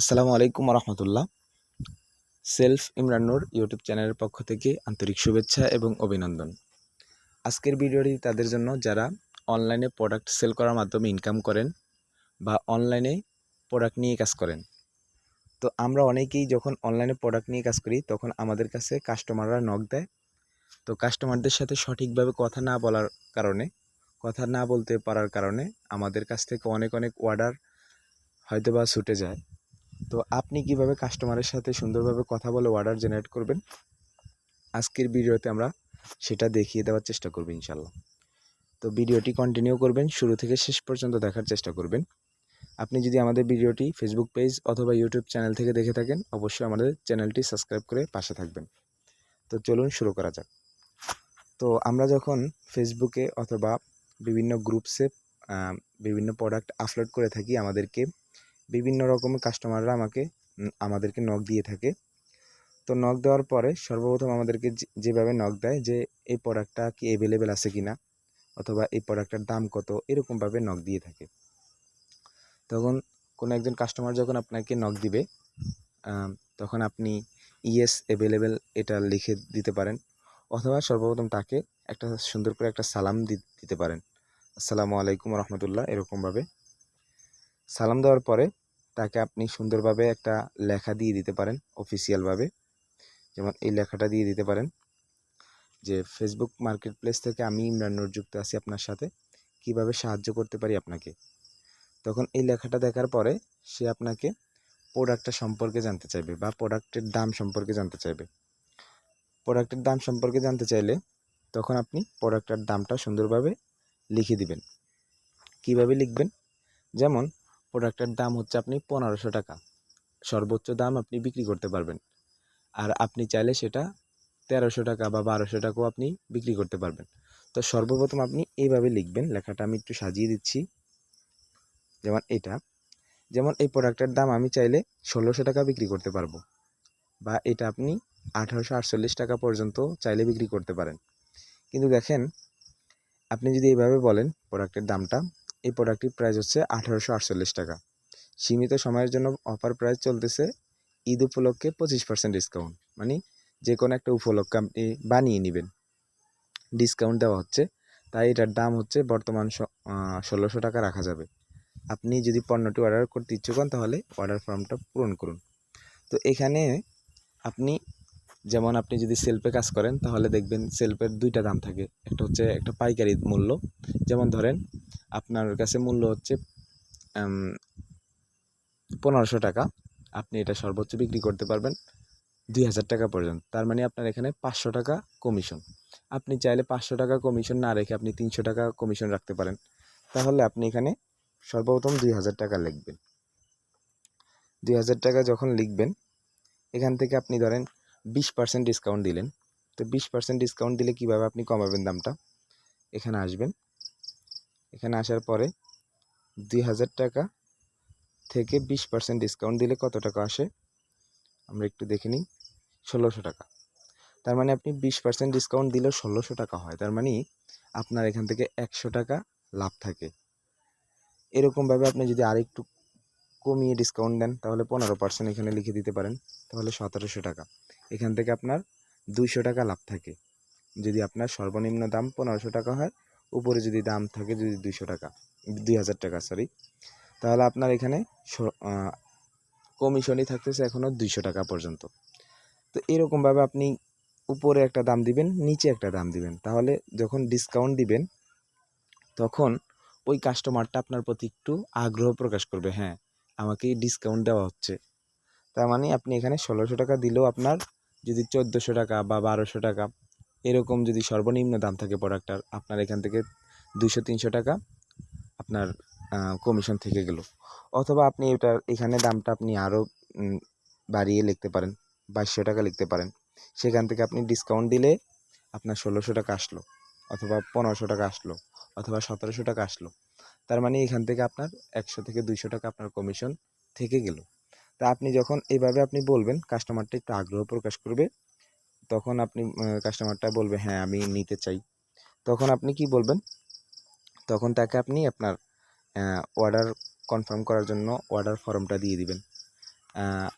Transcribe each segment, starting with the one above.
আসসালামু আলাইকুম রহমতুল্লাহ। সেলফ ইমরান নূর ইউটিউব চ্যানেলের পক্ষ থেকে আন্তরিক শুভেচ্ছা এবং অভিনন্দন। আজকের ভিডিওটি তাদের জন্য যারা অনলাইনে প্রোডাক্ট সেল করার মাধ্যমে ইনকাম করেন বা অনলাইনে প্রোডাক্ট নিয়ে কাজ করেন। তো আমরা অনেকেই যখন অনলাইনে প্রোডাক্ট নিয়ে কাজ করি তখন আমাদের কাছে কাস্টমাররা নক দেয়। তো কাস্টমারদের সাথে সঠিকভাবে কথা না বলতে পারার কারণে আমাদের কাছ থেকে অনেক অর্ডার হয়তোবা ছুটে যায়। তো আপনি কিভাবে কাস্টমারের সাথে সুন্দরভাবে কথা বলে অর্ডার জেনারেট করবেন, আজকের ভিডিওতে আমরা সেটা দেখিয়ে দেওয়ার চেষ্টা করব ইনশাল্লাহ। তো ভিডিওটি কন্টিনিউ করবেন, শুরু থেকে শেষ পর্যন্ত দেখার চেষ্টা করবেন। আপনি যদি আমাদের ভিডিওটি ফেসবুক পেজ অথবা ইউটিউব চ্যানেল থেকে দেখে থাকেন, অবশ্যই আমাদের চ্যানেলটি সাবস্ক্রাইব করে পাশে থাকবেন। তো চলুন শুরু করা যাক। তো আমরা যখন ফেসবুকে অথবা বিভিন্ন গ্রুপসে বিভিন্ন প্রোডাক্ট আপলোড করে থাকি, আমাদেরকে বিভিন্ন রকমের কাস্টমাররা আমাদেরকে নক দিয়ে থাকে। তো নক দেওয়ার পরে সর্বপ্রথম আমাদেরকে যেভাবে নক দেয় যে এই প্রোডাক্টটা কি অ্যাভেলেবেল আছে কিনা অথবা এই প্রোডাক্টটার দাম কত, এরকমভাবে নক দিয়ে থাকে। তখন কোনো একজন কাস্টমার যখন আপনাকে নক দিবে তখন আপনি ইয়েস অ্যাভেলেবেল এটা লিখে দিতে পারেন, অথবা সর্বপ্রথম তাকে একটা সুন্দর করে একটা সালাম দিতে পারেন, আসসালামু আলাইকুম রহমতুল্লাহ। এরকমভাবে সালাম দেওয়ার পরে তাকে আপনি সুন্দরভাবে একটা লেখা দিয়ে দিতে পারেন অফিসিয়ালভাবে। যেমন এই লেখাটা দিয়ে দিতে পারেন যে ফেসবুক মার্কেট প্লেস থেকে আমি ইমরান নূর যুক্ত আছি আপনার সাথে, কিভাবে সাহায্য করতে পারি আপনাকে। তখন এই লেখাটা দেখার পরে সে আপনাকে প্রোডাক্টটা সম্পর্কে জানতে চাইবে বা প্রোডাক্টের দাম সম্পর্কে জানতে চাইবে। প্রোডাক্টের দাম সম্পর্কে জানতে চাইলে তখন আপনি প্রোডাক্টের দামটা সুন্দরভাবে লিখে দিবেন। কিভাবে লিখবেন, যেমন প্রোডাক্টের দাম হচ্ছে আপনি 1500 টাকা সর্বোচ্চ দাম আপনি বিক্রি করতে পারবেন, আর আপনি চাইলে সেটা 1300 টাকা বা 1200 টাকাও আপনি বিক্রি করতে পারবেন। তো সর্বপ্রথম আপনি এইভাবে লিখবেন, লেখাটা আমি একটু সাজিয়ে দিচ্ছি। যেমন এই প্রোডাক্টের দাম আমি চাইলে 1600 টাকা বিক্রি করতে পারবো, বা এটা আপনি 1848 টাকা পর্যন্ত চাইলে বিক্রি করতে পারেন। কিন্তু দেখেন, আপনি যদি এইভাবে বলেন প্রোডাক্টের দামটা, এই প্রোডাক্টটির প্রাইস হচ্ছে 1848 টাকা, সীমিত সময়ের জন্য অফার প্রাইস চলতেছে, ঈদ উপলক্ষে 25% ডিসকাউন্ট, মানে যে কোনো একটা উপলক্ষে আপনি বানিয়ে নেবেন, ডিসকাউন্ট দেওয়া হচ্ছে, তাই এটার দাম হচ্ছে বর্তমান 1600 টাকা রাখা যাবে। আপনি যদি পণ্যটি অর্ডার করতে ইচ্ছুক হন তাহলে অর্ডার ফর্মটা পূরণ করুন। তো এখানে আপনি আপনি যদি সেলফে কাজ করেন তাহলে দেখবেন সেলফের দুইটা দাম থাকে, একটা হচ্ছে একটা পাইকারি মূল্য, যেমন ধরেন আপনার কাছে মূল্য হচ্ছে 1500 টাকা, আপনি এটা সর্বোচ্চ বিক্রি করতে পারবেন 2000 টাকা পর্যন্ত, তার মানে আপনার এখানে 500 টাকা কমিশন। আপনি চাইলে 500 টাকা কমিশন না রেখে আপনি 300 টাকা কমিশন রাখতে পারেন। তাহলে আপনি এখানে সর্বপ্রথম 2000 টাকা লিখবেন। 2000 টাকা যখন লিখবেন, এখান থেকে আপনি ধরেন 20% ডিসকাউন্ট দিলেন। তো 20% ডিসকাউন্ট দিলে কিভাবে আপনি কমাবেন দামটা, এখানে আসবেন। এখানে আসার পরে 2000 টাকা থেকে 20% ডিসকাউন্ট দিলে কত টাকা আসে আমরা একটু দেখে নিই, 1600 টাকা। তার মানে আপনি 20% ডিসকাউন্ট দিলেও 1600 টাকা হয়, তার মানে আপনার এখান থেকে 100 টাকা লাভ থাকে। এরকমভাবে আপনি যদি আরেকটু কমিয়ে ডিসকাউন্ট দেন তাহলে 15% এখানে লিখে দিতে পারেন, তাহলে 1700 টাকা। এখান থেকে আপনার 200 টাকা লাভ থাকে। যদি আপনার সর্বনিম্ন দাম 1500 টাকা হয়, উপরে যদি দাম থাকে যদি 200 টাকা 2000 টাকা সরি, তাহলে আপনার এখানে কমিশনই থাকতেছে এখনও 200 টাকা পর্যন্ত। তো এরকমভাবে আপনি উপরে একটা দাম দিবেন, নিচে একটা দাম দিবেন, তাহলে যখন ডিসকাউন্ট দিবেন তখন ওই কাস্টমারটা আপনার প্রতি একটু আগ্রহ প্রকাশ করবে, হ্যাঁ আমাকে ডিসকাউন্ট দেওয়া হচ্ছে। তার মানে আপনি এখানে 1600 টাকা দিলেও আপনার যদি 1400 টাকা বা 1200 টাকা এরকম যদি সর্বনিম্ন দাম থাকে প্রোডাক্টটার, আপনার এখান থেকে 200-300 টাকা আপনার কমিশন থেকে গেল। অথবা আপনি এখানে দামটা আপনি আরও বাড়িয়ে লিখতে পারেন, 2200 টাকা লিখতে পারেন। সেখান থেকে আপনি ডিসকাউন্ট দিলে আপনার 1600 টাকা আসলো, অথবা 1500 টাকা আসলো, অথবা 1700 টাকা আসলো। তার মানে এখান থেকে আপনার 100 থেকে 200 টাকা আপনার কমিশন থেকে গেল। তা আপনি যখন এইভাবে আপনি বলবেন, কাস্টমারটা একটু আগ্রহ প্রকাশ করবে, তখন আপনি কাস্টমারটা বলবে হ্যাঁ আমি নিতে চাই। তখন আপনি কি বলবেন, তখন তাকে আপনি আপনার অর্ডার কনফার্ম করার জন্য অর্ডার ফর্মটা দিয়ে দিবেন।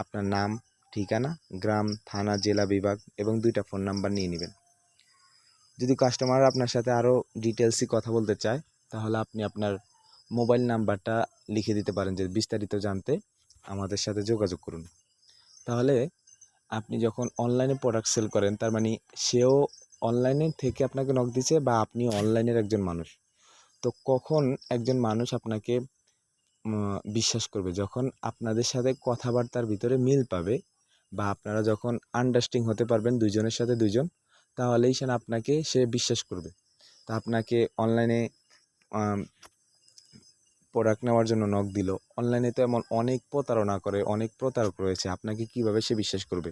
আপনার নাম, ঠিকানা, গ্রাম, থানা, জেলা, বিভাগ এবং 2টা ফোন নাম্বার নিয়ে নেবেন। যদি কাস্টমার আপনার সাথে আরও ডিটেলসই কথা বলতে চায় তাহলে আপনি আপনার মোবাইল নাম্বারটা লিখে দিতে পারেন যে বিস্তারিত জানতে আমাদের সাথে যোগাযোগ করুন। তাহলে আপনি যখন অনলাইনে প্রোডাক্ট সেল করেন তার মানে সেও অনলাইনে থেকে আপনাকে নক দিচ্ছে বা আপনি অনলাইনের একজন মানুষ। তো কখন একজন মানুষ আপনাকে বিশ্বাস করবে? যখন আপনাদের সাথে কথাবার্তার ভিতরে মিল পাবে বা আপনারা যখন আন্ডারস্ট্যান্ডিং হতে পারবেন দুইজনের সাথে দুইজন, তাহলেই সে বিশ্বাস করবে। তা আপনাকে অনলাইনে প্রোডাক্ট নেওয়ার জন্য নক দিল। অনলাইনে তো এমন অনেক প্রতারণা করে, অনেক প্রতারক রয়েছে। আপনাকে কিভাবে সে বিশ্বাস করবে?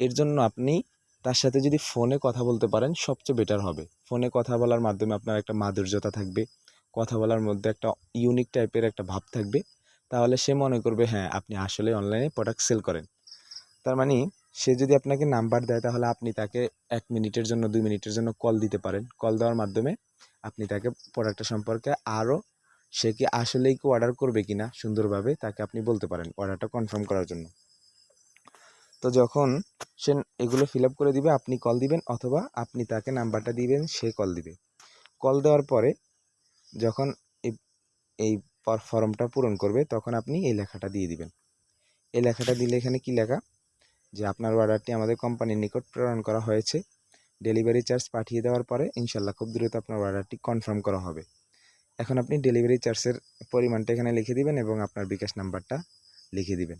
এর জন্য আপনি তার সাথে যদি ফোনে কথা বলতে পারেন সবচেয়ে বেটার হবে। ফোনে কথা বলার মাধ্যমে আপনার একটা মাধুর্যতা থাকবে, কথা বলার মধ্যে একটা ইউনিক টাইপের একটা ভাব থাকবে। তাহলে সে মনে করবে হ্যাঁ, আপনি আসলে অনলাইনে প্রোডাক্ট সেল করেন। তার মানে সে যদি আপনাকে নাম্বার দেয় তাহলে আপনি তাকে 1 মিনিটের জন্য 2 মিনিটের জন্য কল দিতে পারেন। কল দেওয়ার মাধ্যমে আপনি তাকে প্রোডাক্টটা সম্পর্কে আরও সে কি আসলেই কি অর্ডার করবে কিনা সুন্দরভাবে তাকে আপনি বলতে পারেন অর্ডারটা কনফার্ম করার জন্য। তো যখন সে এগুলো ফিল আপ করে দিবে আপনি কল দিবেন অথবা আপনি তাকে নাম্বারটা দিবেন, সে কল দিবে। কল দেওয়ার পরে যখন এই এই ফর্মটা পূরণ করবে তখন আপনি এই লেখাটা দিয়ে দিবেন। এই লেখাটা দিলে এখানে কি লেখা? যে আপনার অর্ডারটি আমাদের কোম্পানির নিকট প্রেরণ করা হয়েছে। ডেলিভারি চার্জ পাঠিয়ে দেওয়ার পরে ইনশাল্লাহ খুব দ্রুত আপনার অর্ডারটি কনফার্ম করা হবে। এখন আপনি ডেলিভারি চার্জের পরিমাণটা এখানে লিখে দিবেন এবং আপনার বিকাশ নাম্বারটা লিখে দিবেন।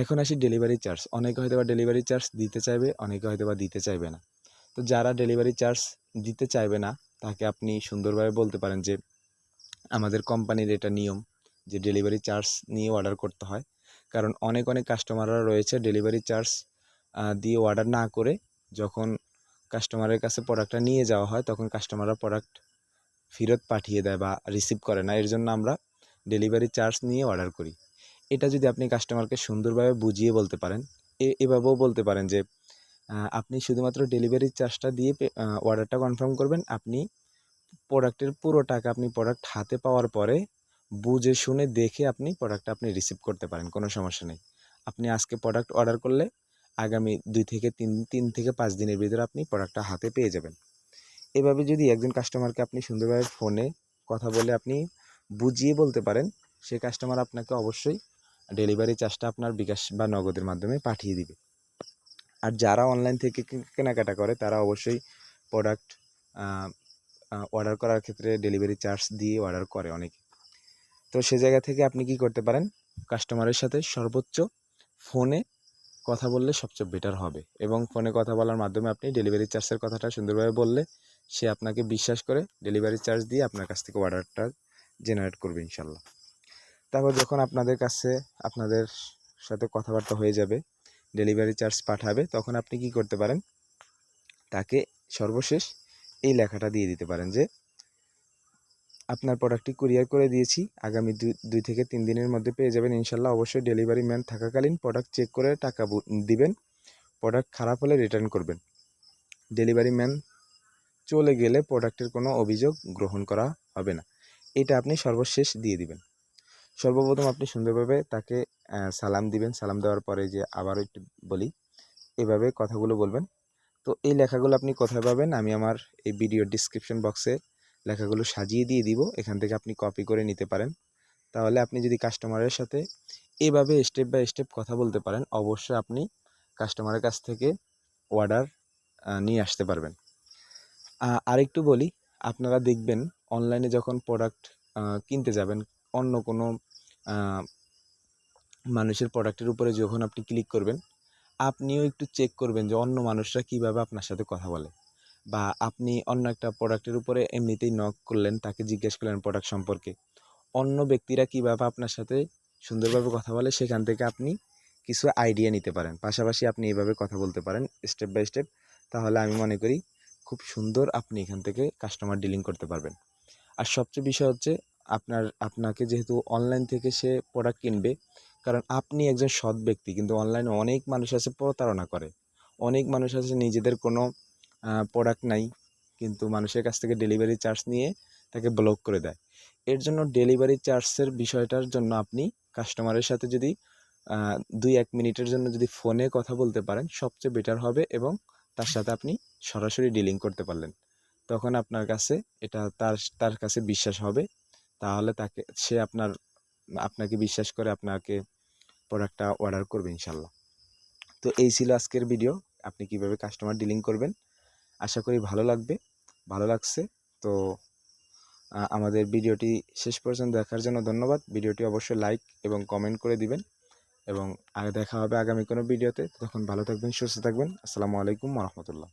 এখন আসি ডেলিভারি চার্জ। অনেকে হয়তো বা ডেলিভারি চার্জ দিতে চাইবে, অনেকে হয়তো বা দিতে চাইবে না। তো যারা ডেলিভারি চার্জ দিতে চাইবে না তাকে আপনি সুন্দরভাবে বলতে পারেন যে আমাদের কোম্পানির এটা নিয়ম যে ডেলিভারি চার্জ নিয়ে অর্ডার করতে হয়। কারণ অনেক কাস্টমাররা রয়েছে ডেলিভারি চার্জ দিয়ে অর্ডার না করে যখন কাস্টমারের কাছে প্রোডাক্টটা নিয়ে যাওয়া হয় তখন কাস্টমাররা প্রোডাক্ট ফেরত পাঠিয়ে দেয় বা রিসিভ করে না। এর জন্য আমরা ডেলিভারি চার্জ নিয়ে অর্ডার করি। এটা যদি আপনি কাস্টমারকে সুন্দরভাবে বুঝিয়ে বলতে পারেন, এভাবেও বলতে পারেন যে আপনি শুধুমাত্র ডেলিভারি চার্জটা দিয়ে অর্ডারটা কনফার্ম করবেন। আপনি প্রোডাক্টের পুরো টাকা আপনি প্রোডাক্ট হাতে পাওয়ার পরে বুঝে শুনে দেখে আপনি প্রোডাক্টটা আপনি রিসিভ করতে পারেন, কোনো সমস্যা নেই। আপনি আজকে প্রোডাক্ট অর্ডার করলে আগামী 2 থেকে 3 থেকে 5 দিনের ভিতরে আপনি প্রোডাক্টটা হাতে পেয়ে যাবেন। এভাবে যদি একজন কাস্টমারকে আপনি সুন্দরভাবে ফোনে কথা বলে আপনি বুঝিয়ে বলতে পারেন, সেই কাস্টমার আপনাকে অবশ্যই ডেলিভারি চার্জটা আপনার বিকাশ বা নগদের মাধ্যমে পাঠিয়ে দিবে। আর যারা অনলাইন থেকে কেনাকাটা করে তারা অবশ্যই প্রোডাক্ট অর্ডার করার ক্ষেত্রে ডেলিভারি চার্জ দিয়ে অর্ডার করে অনেকে। তো সে জায়গা থেকে আপনি কি করতে পারেন? কাস্টমারের সাথে সর্বোচ্চ ফোনে কথা বললে সবচেয়ে বেটার হবে এবং ফোনে কথা বলার মাধ্যমে আপনি ডেলিভারি চার্জের কথাটা সুন্দরভাবে বললে সে আপনাকে বিশ্বাস করে ডেলিভারি চার্জ দিয়ে আপনার কাছ থেকে অর্ডারটা জেনারেট করবে ইনশাল্লাহ। তারপর যখন আপনাদের সাথে কথাবার্তা হয়ে যাবে, ডেলিভারি চার্জ পাঠাবে, তখন আপনি কি করতে পারেন? তাকে সর্বশেষ এই লেখাটা দিয়ে দিতে পারেন যে আপনার প্রোডাক্টটি কুরিয়ার করে দিয়েছি, আগামী 2 থেকে 3 দিনের মধ্যে পেয়ে যাবেন ইনশাল্লাহ। অবশ্যই ডেলিভারি ম্যান থাকাকালীন প্রোডাক্ট চেক করে টাকা দিবেন। প্রোডাক্ট খারাপ হলে রিটার্ন করবেন। ডেলিভারি ম্যান চলে গেলে প্রোডাক্টের কোনো অভিযোগ গ্রহণ করা হবে না। এটা আপনি সর্বশেষ দিয়ে দিবেন। সর্বপ্রথম আপনি সুন্দরভাবে তাকে সালাম দিবেন। সালাম দেওয়ার পরে যে আবারও একটু বলি, এভাবে কথাগুলো বলবেন। তো এই লেখাগুলো আপনি কোথায় পাবেন? আমি আমার এই ভিডিওর ডিসক্রিপশন বক্সে লেখাগুলো সাজিয়ে দিয়ে দিব, এখান থেকে আপনি কপি করে নিতে পারেন। তাহলে আপনি যদি কাস্টমারের সাথে এভাবে স্টেপ বাই স্টেপ কথা বলতে পারেন, অবশ্যই আপনি কাস্টমারের কাছ থেকে অর্ডার নিয়ে আসতে পারবেন। আরেকটু বলি, আপনারা দেখবেন অনলাইনে যখন প্রোডাক্ট কিনতে যাবেন, অন্য কোনো মানুষের প্রোডাক্টের উপরে যখন আপনি ক্লিক করবেন, আপনিও একটু চেক করবেন যে অন্য মানুষরা কীভাবে আপনার সাথে কথা বলে। বা আপনি অন্য একটা প্রোডাক্টের উপরে এমনিতেই নক করলেন, তাকে জিজ্ঞেস করলেন প্রোডাক্ট সম্পর্কে। অন্য ব্যক্তিরা কীভাবে আপনার সাথে সুন্দরভাবে কথা বলে সেখান থেকে আপনি কিছু আইডিয়া নিতে পারেন। পাশাপাশি আপনি এভাবে কথা বলতে পারেন স্টেপ বাই স্টেপ। তাহলে আমি মনে করি খুব সুন্দর আপনি এখান থেকে কাস্টমার ডিলিং করতে পারবেন। আর সবচেয়ে বিষয় হচ্ছে আপনাকে যেহেতু অনলাইন থেকে সে প্রোডাক্ট কিনবে, কারণ আপনি একজন সৎ ব্যক্তি, কিন্তু অনলাইনে অনেক মানুষ আছে প্রতারণা করে। অনেক মানুষ আছে নিজেদের কোনো প্রোডাক্ট নাই কিন্তু মানুষের কাছ থেকে ডেলিভারি চার্জ নিয়ে তাকে ব্লক করে দেয়। এর জন্য ডেলিভারি চার্জের বিষয়টার জন্য আপনি কাস্টমারের সাথে যদি 2-1 মিনিটের জন্য যদি ফোনে কথা বলতে পারেন সবচেয়ে বেটার হবে, এবং তার সাথে আপনি সরাসরি ডিলিং করতে পারলেন, তখন আপনার কাছে এটা তার কাছে বিশ্বাস হবে। তাহলে সে আপনাকে বিশ্বাস করে আপনাকে প্রোডাক্টটা অর্ডার করবে ইনশাল্লাহ। তো এই ছিল আজকের ভিডিও, আপনি কিভাবে কাস্টমার ডিলিং করবেন। আশা করি ভালো লাগছে। তো আমাদের ভিডিওটি শেষ পর্যন্ত দেখার জন্য ধন্যবাদ। ভিডিওটি অবশ্যই লাইক এবং কমেন্ট করে দিবেন, এবং দেখা হবে আগামী কোনো ভিডিওতে। তখন ভালো থাকবেন, সুস্থ থাকবেন। আসসালামু আলাইকুম ওয়া রাহমাতুল্লাহ।